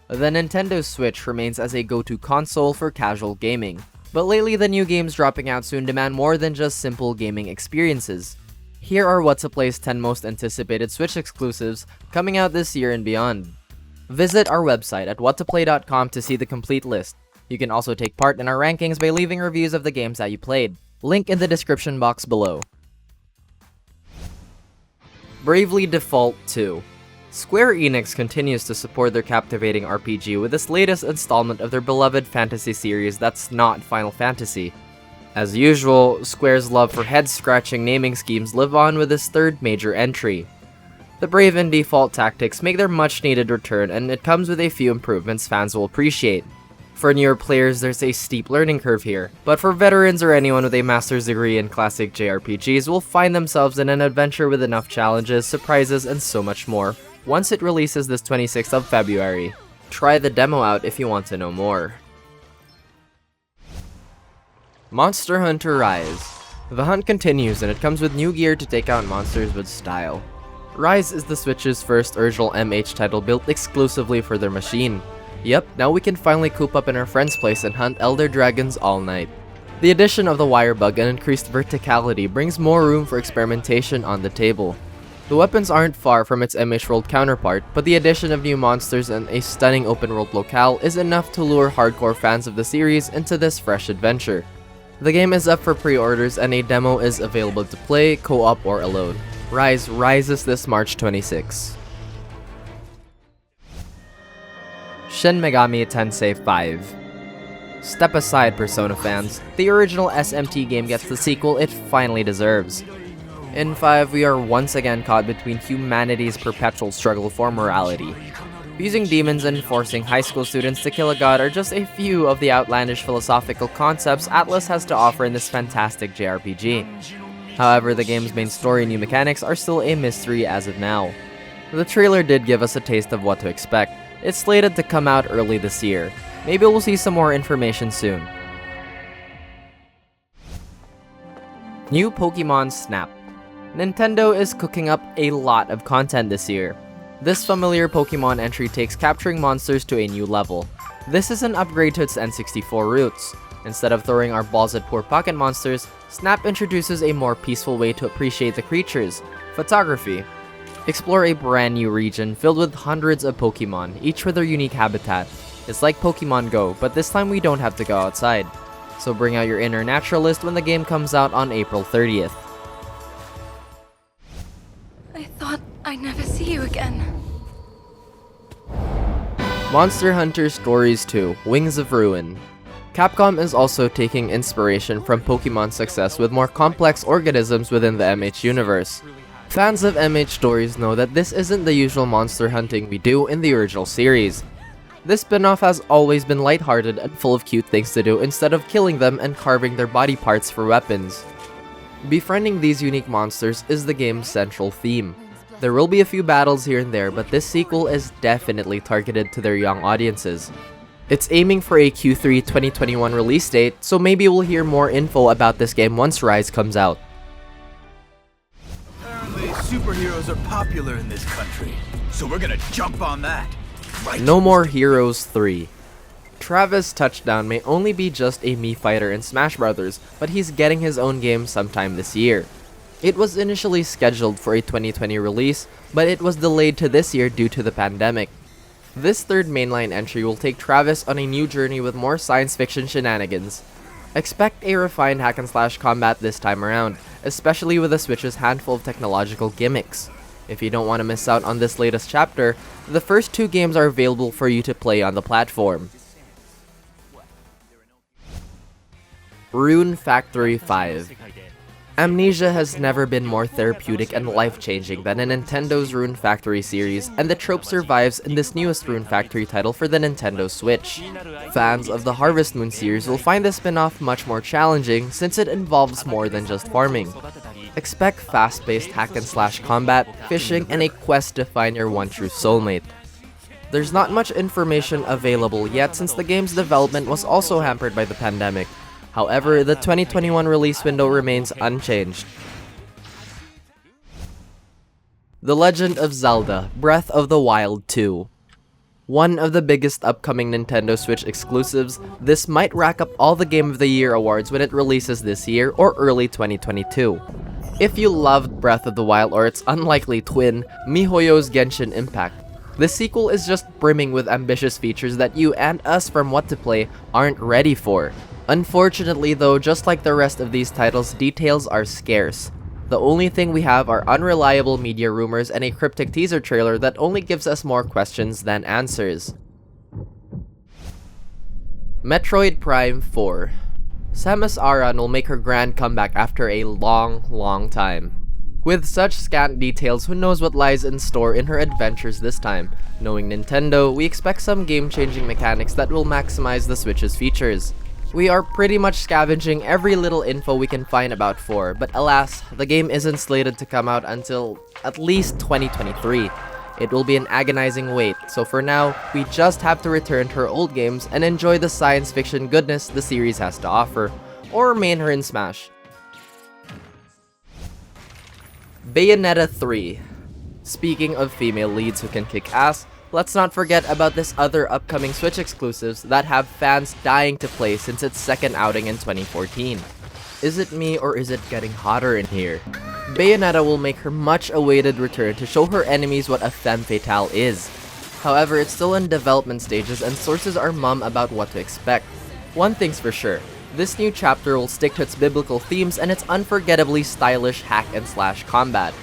The Nintendo Switch remains as a go-to console for casual gaming, but lately the new games dropping out soon demand more than just simple gaming experiences. Here are What to Play's 10 most anticipated Switch exclusives coming out this year and beyond. Visit our website at whattoplay.com to see the complete list. You can also take part in our rankings by leaving reviews of the games that you played. Link in the description box below. Bravely Default 2. Square Enix continues to support their captivating RPG with this latest installment of their beloved fantasy series that's not Final Fantasy. As usual, Square's love for head-scratching naming schemes live on with this third major entry. The Brave and Default tactics make their much-needed return, and it comes with a few improvements fans will appreciate. For newer players, there's a steep learning curve here, but for veterans or anyone with a master's degree in classic JRPGs will find themselves in an adventure with enough challenges, surprises, and so much more once it releases this 26th of February. Try the demo out if you want to know more. Monster Hunter Rise. The hunt continues, and it comes with new gear to take out monsters with style. Rise is the Switch's first original MH title built exclusively for their machine. Yep, now we can finally coop up in our friend's place and hunt elder dragons all night. The addition of the wire bug and increased verticality brings more room for experimentation on the table. The weapons aren't far from its MH World counterpart, but the addition of new monsters and a stunning open world locale is enough to lure hardcore fans of the series into this fresh adventure. The game is up for pre-orders and a demo is available to play, co-op or alone. Rise rises this March 26. Shin Megami Tensei 5. Step aside, Persona fans. The original SMT game gets the sequel it finally deserves. In 5, we are once again caught between humanity's perpetual struggle for morality. Using demons and forcing high school students to kill a god are just a few of the outlandish philosophical concepts Atlus has to offer in this fantastic JRPG. However, the game's main story and new mechanics are still a mystery as of now. The trailer did give us a taste of what to expect. It's slated to come out early this year. Maybe we'll see some more information soon. New Pokemon Snap. Nintendo is cooking up a lot of content this year. This familiar Pokemon entry takes capturing monsters to a new level. This is an upgrade to its N64 roots. Instead of throwing our balls at poor pocket monsters, Snap introduces a more peaceful way to appreciate the creatures. Photography. Explore a brand new region filled with hundreds of Pokemon, each with their unique habitat. It's like Pokemon Go, but this time we don't have to go outside. So bring out your inner naturalist when the game comes out on April 30th. I thought I'd never see you again. Monster Hunter Stories 2: Wings of Ruin. Capcom is also taking inspiration from Pokemon's success with more complex organisms within the MH universe. Fans of MH stories know that this isn't the usual monster hunting we do in the original series. This spin-off has always been lighthearted and full of cute things to do instead of killing them and carving their body parts for weapons. Befriending these unique monsters is the game's central theme. There will be a few battles here and there, but this sequel is definitely targeted to their young audiences. It's aiming for a Q3 2021 release date, so maybe we'll hear more info about this game once Rise comes out. Apparently, superheroes are popular in this country, so we're gonna jump on that. Right. No More Heroes 3. Travis Touchdown may only be just a Mii fighter in Smash Bros., but he's getting his own game sometime this year. It was initially scheduled for a 2020 release, but it was delayed to this year due to the pandemic. This third mainline entry will take Travis on a new journey with more science fiction shenanigans. Expect a refined hack-and-slash combat this time around, especially with the Switch's handful of technological gimmicks. If you don't want to miss out on this latest chapter, the first 2 games are available for you to play on the platform. Rune Factory 5. Amnesia has never been more therapeutic and life-changing than in Nintendo's Rune Factory series, and the trope survives in this newest Rune Factory title for the Nintendo Switch. Fans of the Harvest Moon series will find this spin-off much more challenging since it involves more than just farming. Expect fast-paced hack-and-slash combat, fishing, and a quest to find your one true soulmate. There's not much information available yet since the game's development was also hampered by the pandemic. However, the 2021 release window remains unchanged. The Legend of Zelda: Breath of the Wild 2. One of the biggest upcoming Nintendo Switch exclusives, this might rack up all the Game of the Year awards when it releases this year or early 2022. If you loved Breath of the Wild or its unlikely twin, MiHoYo's Genshin Impact, the sequel is just brimming with ambitious features that you and us from What to Play aren't ready for. Unfortunately though, just like the rest of these titles, details are scarce. The only thing we have are unreliable media rumors and a cryptic teaser trailer that only gives us more questions than answers. Metroid Prime 4. Samus Aran will make her grand comeback after a long time. With such scant details, who knows what lies in store in her adventures this time. Knowing Nintendo, we expect some game-changing mechanics that will maximize the Switch's features. We are pretty much scavenging every little info we can find about 4, but alas, the game isn't slated to come out until at least 2023. It will be an agonizing wait, so for now, we just have to return to her old games and enjoy the science fiction goodness the series has to offer, or main her in Smash. Bayonetta 3. Speaking of female leads who can kick ass, let's not forget about this other upcoming Switch exclusives that have fans dying to play since its second outing in 2014. Is it me or is it getting hotter in here? Bayonetta will make her much-awaited return to show her enemies what a femme fatale is. However, it's still in development stages and sources are mum about what to expect. One thing's for sure, this new chapter will stick to its biblical themes and its unforgettably stylish hack and slash combat.